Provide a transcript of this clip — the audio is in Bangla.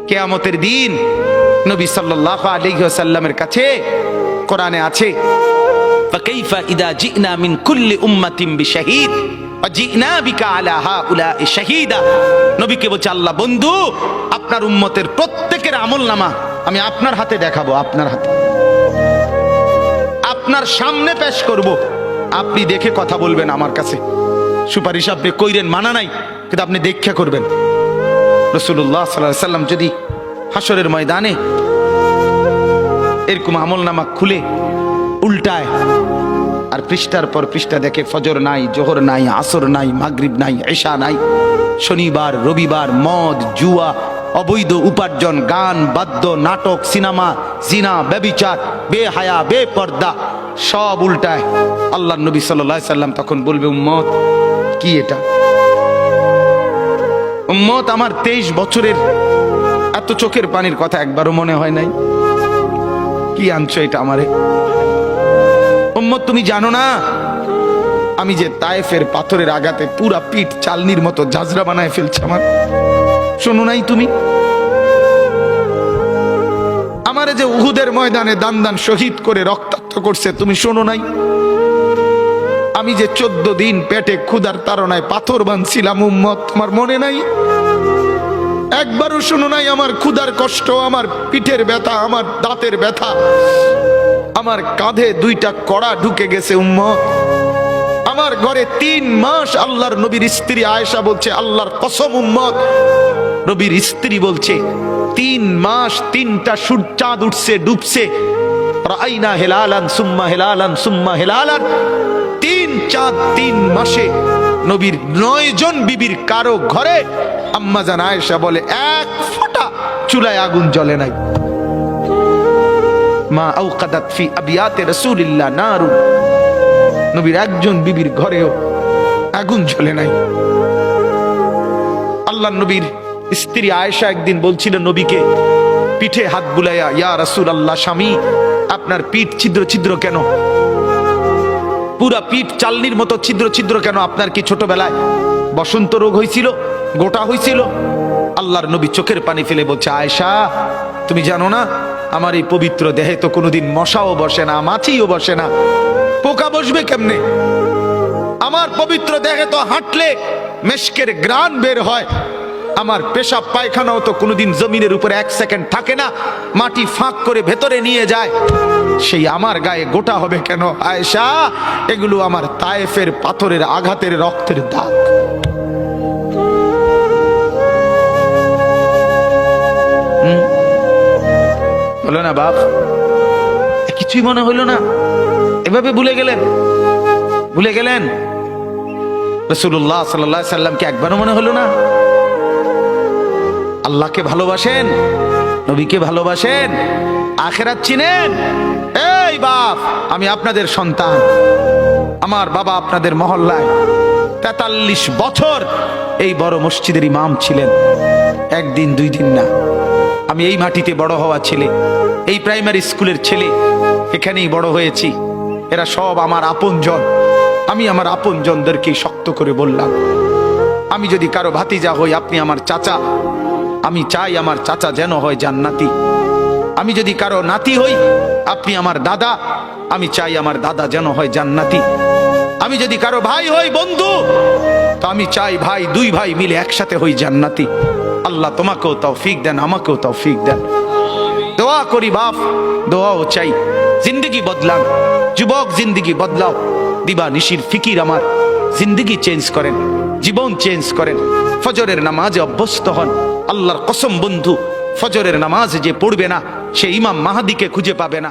কিয়ামতের দিন নবী সাল্লাল্লাহু আলাইহি ওয়াসাল্লামের কাছে কোরআনে আছে, ফাকাইফা ইদা জিনা মিন কুল্লি উম্মাতিন বিশাহিদ ওয়া জিনা বিকা আলা হাউলাই শাহীদা। নবীকে বলছে আল্লাহ, বন্ধু আপনার উম্মতের প্রত্যেকের আমলনামা আমি আপনার হাতে দেখাবো, আপনার হাতে, আপনার সামনে পেশ করব, আপনি দেখে কথা বলবেন আমার কাছে। সুপারিশ আপনি কইরেন, মানা নাই, কিন্তু আপনি দেখে করবেন। রাসূলুল্লাহ সাল্লাল্লাহু আলাইহি ওয়াসাল্লাম যদি হাসরের ময়দানে এরকম আমলনামা খুলে উল্টায় আর পৃষ্ঠার পর পৃষ্ঠা দেখে ফজর নাই, জোহর নাই, আসর নাই, মাগরিব নাই, ঈশা নাই, শনিবার রবিবার, মদ জুয়া, অবৈধ উপার্জন, গান বাদ্য, নাটক, সিনেমা, জিনা, ব্যভিচার, বেহায়া, বেপর্দা সব উল্টায়। আল্লাহর নবী সাল্লাল্লাহু আলাইহি সাল্লাম তখন বলবে, উম্মত কি এটা? উম্মত আমার 23 বছরের এত চোখের পানির কথা একবারও মনে হয় নাই, কি আনছো এটা আমারে? উম্মত তুমি জানো না আমি যে তায়েফের পাথরের আঘাতে পুরা পিঠ চালনির মতো ঝাঁঝরা বানায় ফেলছে আমার? শোনো নাই তুমি? আমারে যে উহুদের ময়দানে দান দান শহীদ করে রক্তাক্ত করছে, তুমি শোনো নাই? আমি যে 14 দিন পেটে ক্ষুধার তাড়নায় পাথর বাঁধছিলাম, উম্মত তোমার মনে নাই? একবারও শোনো নাই আমার ক্ষুধার কষ্ট, আমার পিঠের ব্যথা, আমার দাঁতের ব্যথা, আমার কাঁধে 2টা কড়া ঢুকে গেছে উম্মত। আমার ঘরে 3 মাস আল্লাহর নবীর স্ত্রী আয়েশা বলছে, আল্লাহর কসম উম্মত, নবীর স্ত্রী বলছে 3 মাস 3টা চাঁদ উঠছে ডুবছে, রাআইনা হিলালান সুম্মা হিলালান সুম্মা হিলালান, 3 চাঁদ 3 মাসে নবীর 9 জন বিবির কারো ঘরে আম্মা জান আয়েশা বলে 1 ফোঁটা চুলায় আগুন জ্বলে নাই। মা আওকাদাত ফি আবিয়াতে রাসূলিল্লাহ নারু, নবীর একজন বিবির ঘরেও আগুন জ্বলে নাই। আল্লাহর নবীর স্ত্রী আয়েশা একদিন বলছিল নবীকে পিঠে হাত বুলাইয়া, ইয়া রাসূলুল্লাহ, স্বামী আপনার পিঠ ছিদ্র ছিদ্র কেন? পুরা পিঠ চালনির মতো ছিদ্র ছিদ্র কেন? আপনার কি ছোটবেলায় বসন্ত রোগ হয়েছিল, গোটা হয়েছিল? আল্লাহর নবী চোখের পানি ফেলে বলছে, আয়েশা তুমি জানো না আমার এই পবিত্র দেহে তো কোনোদিন মশাও বসে না, মাছিও বসে না, পোকা বসবে কেমনে? আমার পবিত্র দেহে তো হাঁটলে মেশকের গ্রান বের হয়, আমার পেশাব পায়খানাও তো কোনোদিন জমিনের উপরে 1 সেকেন্ড থাকে না, মাটি ফাঁক করে ভেতরে নিয়ে যায়, সেই আমার গায়ে গোটা হবে কেন? আয়েশা এগুলো আমার তায়েফের পাথরের আঘাতের রক্তের দাগ। হলো না বাপ? কিছুই মনে হইল না? এভাবে ভুলে গেলেন? ভুলে গেলেন রাসূলুল্লাহ সাল্লাল্লাহু আলাইহি সাল্লামকে একবারও মনে হলো না? আল্লাহকে ভালোবাসেন, নবীকে ভালোবাসেন, আখিরাত চিনেন? এই বাপ, আমি আপনাদের সন্তান, আমার বাবা আপনাদের মহল্লায় 43 বছর এই বড় মসজিদের ইমাম ছিলেন, 1 দিন 2 দিন না। আমি এই মাটিতে বড় হওয়া ছেলে, এই প্রাইমারি স্কুলের ছেলে, এখানেই বড় হয়েছি। এরা সব আমার আপনজন। আমি আমার আপনজনদেরকে শক্ত করে বললাম, আমি যদি কারো ভাতিজা হই আপনি আমার চাচা, আমি চাই আমার চাচা যেন হয় জান্নাতি। আমি যদি কারো নাতি হই আপনি আমার দাদা, আমি চাই আমার দাদা যেন হয় জান্নাতি। আমি যদি কারো ভাই হই বন্ধু, তো আমি চাই ভাই 2 ভাই মিলে একসাথে হই জান্নাতি। আল্লাহ তোমাকেও তৌফিক দেন, আমাকেও তৌফিক দেন। দোয়া করি বাপ, দোয়াও চাই। জিন্দগি বদলান যুবক, জিন্দগি বদলাও। দিবা নিশির ফিকির আমার, জিন্দগি চেঞ্জ করেন, জীবন চেঞ্জ করেন। ফজরের নামাজে অভ্যস্ত হন। আল্লাহর কসম বন্ধু, ফজরের নামাজ যে পড়বে না সে ইমাম মাহাদিকে খুঁজে পাবে না।